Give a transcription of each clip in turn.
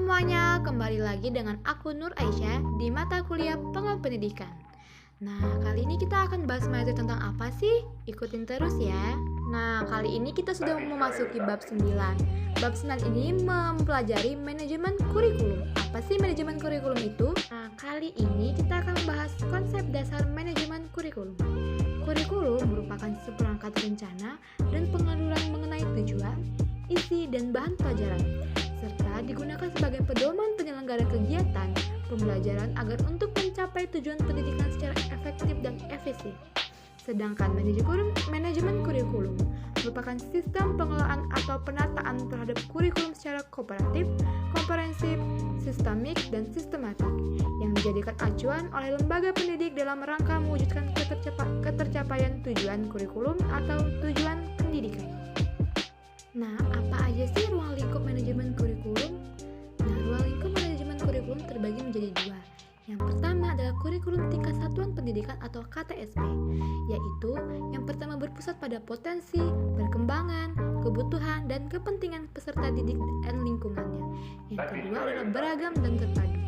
semuanya, kembali lagi dengan aku Nur Aisyah di mata kuliah Pengembangan Pendidikan. Nah, kali ini kita akan bahas materi tentang apa sih? Ikutin terus ya. Nah, kali ini kita sudah memasuki bab 9. Bab 9 ini mempelajari manajemen kurikulum. Apa sih manajemen kurikulum itu? Nah, kali ini kita akan membahas konsep dasar manajemen kurikulum. Kurikulum merupakan seperangkat rencana dan pengaturan mengenai tujuan, isi, dan bahan pelajaran, serta digunakan sebagai pedoman penyelenggara kegiatan pembelajaran agar untuk mencapai tujuan pendidikan secara efektif dan efisien. Sedangkan manajemen kurikulum merupakan sistem pengelolaan atau penataan terhadap kurikulum secara kooperatif, komprehensif, sistemik, dan sistematik yang dijadikan acuan oleh lembaga pendidik dalam rangka mewujudkan ketercapaian tujuan kurikulum atau tujuan pendidikan. Nah, apa aja sih ruang lingkup manajemen kurikulum? Nah, ruang lingkup manajemen kurikulum terbagi menjadi dua. Yang pertama adalah kurikulum tingkat satuan pendidikan atau KTSP, yaitu yang pertama berpusat pada potensi, perkembangan, kebutuhan, dan kepentingan peserta didik dan lingkungannya. Yang kedua adalah beragam dan terpadu.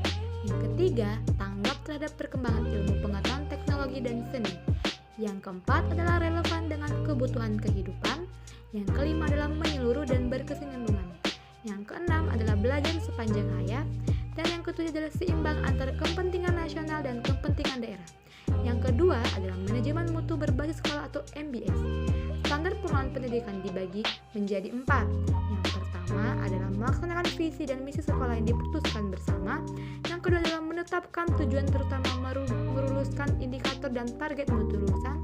Yang ketiga, tanggap terhadap perkembangan ilmu pengetahuan, teknologi, dan seni. Yang keempat adalah relevan dengan kebutuhan kehidupan. Yang kelima adalah menyeluruh dan berkesinambungan. Yang keenam adalah belajar sepanjang hayat. Dan yang ketujuh adalah seimbang antara kepentingan nasional dan kepentingan daerah. Yang kedua adalah manajemen mutu berbasis sekolah atau MBS. Standar pengelolaan pendidikan dibagi menjadi 4. Yang pertama adalah melaksanakan visi dan misi sekolah yang diputuskan bersama. Yang kedua adalah menetapkan tujuan terutama meruluskan indikator dan target mutu lulusan.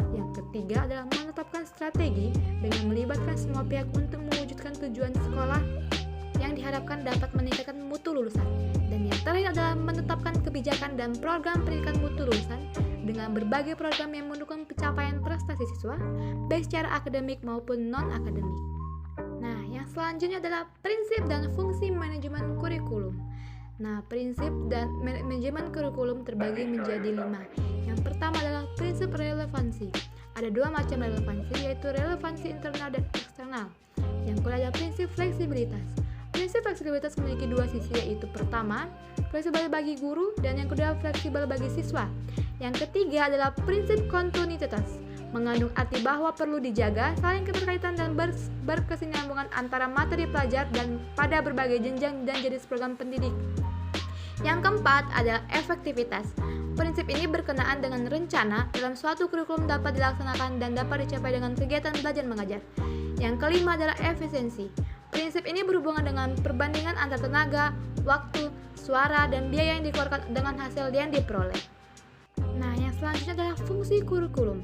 Yang ketiga adalah menetapkan strategi dengan melibatkan semua pihak untuk mewujudkan tujuan sekolah yang diharapkan dapat meningkatkan mutu lulusan. Dan yang terakhir adalah menetapkan kebijakan dan program pendidikan mutu lulusan dengan berbagai program yang mendukung pencapaian prestasi siswa, baik secara akademik maupun non-akademik. Nah, yang selanjutnya adalah prinsip dan fungsi manajemen kurikulum. Nah, prinsip dan manajemen kurikulum terbagi menjadi 5. Yang pertama adalah prinsip relevansi. Ada 2 macam relevansi, yaitu relevansi internal dan eksternal. Yang kedua adalah prinsip fleksibilitas. Prinsip fleksibilitas memiliki 2 sisi, yaitu pertama, fleksibel bagi guru, dan yang kedua, fleksibel bagi siswa. Yang ketiga adalah prinsip kontinuitas, mengandung arti bahwa perlu dijaga saling keterkaitan dan berkesinambungan antara materi pelajar dan pada berbagai jenjang dan jenis program pendidik. Yang keempat adalah efektivitas. Prinsip ini berkenaan dengan rencana dalam suatu kurikulum dapat dilaksanakan dan dapat dicapai dengan kegiatan belajar mengajar. Yang kelima adalah efisiensi. Prinsip ini berhubungan dengan perbandingan antara tenaga, waktu, suara, dan biaya yang dikeluarkan dengan hasil yang diperoleh. Nah, yang selanjutnya adalah fungsi kurikulum.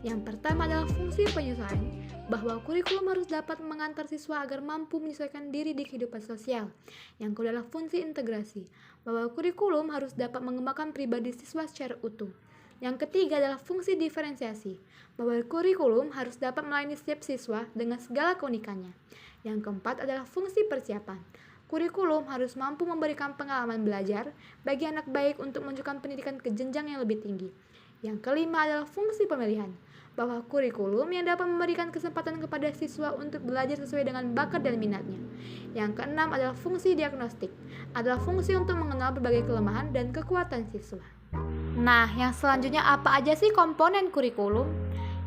Yang pertama adalah fungsi penyesuaian, bahwa kurikulum harus dapat mengantar siswa agar mampu menyesuaikan diri di kehidupan sosial. Yang kedua adalah fungsi integrasi, bahwa kurikulum harus dapat mengembangkan pribadi siswa secara utuh. Yang ketiga adalah fungsi diferensiasi, bahwa kurikulum harus dapat melayani setiap siswa dengan segala keunikannya. Yang keempat adalah fungsi persiapan. Kurikulum harus mampu memberikan pengalaman belajar bagi anak baik untuk menunjukkan pendidikan ke jenjang yang lebih tinggi. Yang kelima adalah fungsi pemilihan, bahwa kurikulum yang dapat memberikan kesempatan kepada siswa untuk belajar sesuai dengan bakat dan minatnya. Yang keenam adalah fungsi diagnostik, adalah fungsi untuk mengenal berbagai kelemahan dan kekuatan siswa. Nah, yang selanjutnya apa aja sih komponen kurikulum?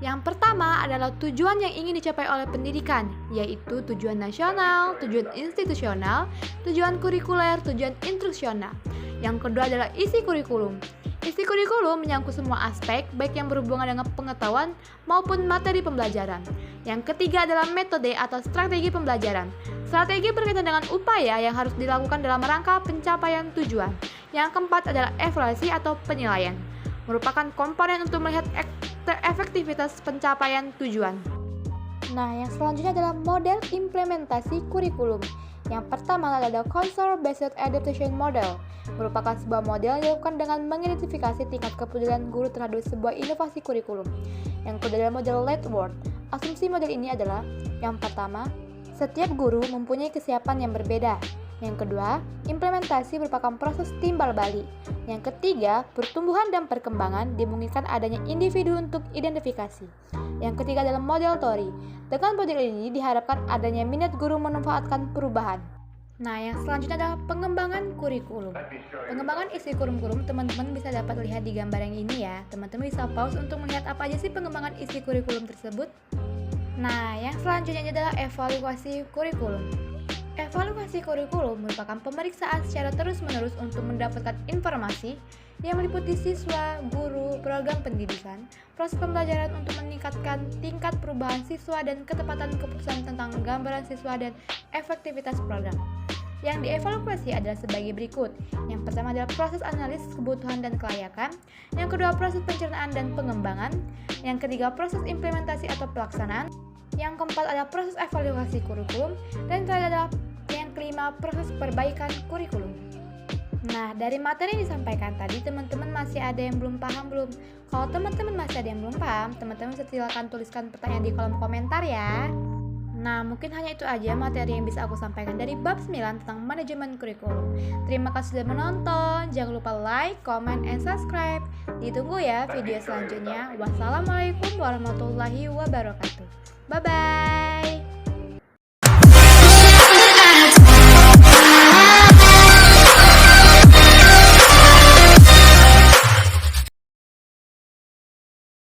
Yang pertama adalah tujuan yang ingin dicapai oleh pendidikan, yaitu tujuan nasional, tujuan institusional, tujuan kurikuler, tujuan instruksional. Yang kedua adalah isi kurikulum. Isi kurikulum menyangkut semua aspek, baik yang berhubungan dengan pengetahuan maupun materi pembelajaran. Yang ketiga adalah metode atau strategi pembelajaran. Strategi berkaitan dengan upaya yang harus dilakukan dalam rangka pencapaian tujuan. Yang keempat adalah evaluasi atau penilaian, merupakan komponen untuk melihat efektivitas pencapaian tujuan. Nah, yang selanjutnya adalah model implementasi kurikulum. Yang pertama adalah Console Based Adaptation Model, merupakan sebuah model yang dilakukan dengan mengidentifikasi tingkat kepedulian guru terhadap sebuah inovasi kurikulum. Yang kedua adalah model Late Work. Asumsi model ini adalah, yang pertama, setiap guru mempunyai kesiapan yang berbeda. Yang kedua, implementasi merupakan proses timbal balik. Yang ketiga, pertumbuhan dan perkembangan dimungkinkan adanya individu untuk identifikasi. Yang ketiga adalah model Tori. Dengan model ini diharapkan adanya minat guru memanfaatkan perubahan. Nah, yang selanjutnya adalah pengembangan kurikulum. Pengembangan isi kurikulum teman-teman bisa dapat lihat di gambar yang ini ya. Teman-teman bisa pause untuk melihat apa aja sih pengembangan isi kurikulum tersebut. Nah, yang selanjutnya adalah evaluasi kurikulum. Evaluasi kurikulum merupakan pemeriksaan secara terus-menerus untuk mendapatkan informasi yang meliputi siswa, guru, program pendidikan, proses pembelajaran untuk meningkatkan tingkat perubahan siswa dan ketepatan keputusan tentang gambaran siswa dan efektivitas program. Yang dievaluasi adalah sebagai berikut. Yang pertama adalah proses analisis kebutuhan dan kelayakan. Yang kedua, proses pencernaan dan pengembangan. Yang ketiga, proses implementasi atau pelaksanaan. Yang keempat adalah proses evaluasi kurikulum. Dan terakhir adalah yang kelima, proses perbaikan kurikulum. Nah, dari materi yang disampaikan tadi, teman-teman masih ada yang belum paham belum? Kalau teman-teman masih ada yang belum paham, teman-teman silakan tuliskan pertanyaan di kolom komentar ya. Nah, mungkin hanya itu aja materi yang bisa aku sampaikan dari bab 9 tentang manajemen kurikulum. Terima kasih sudah menonton. Jangan lupa like, comment, and subscribe. Ditunggu ya video selanjutnya. Wassalamualaikum warahmatullahi wabarakatuh. Bye-bye.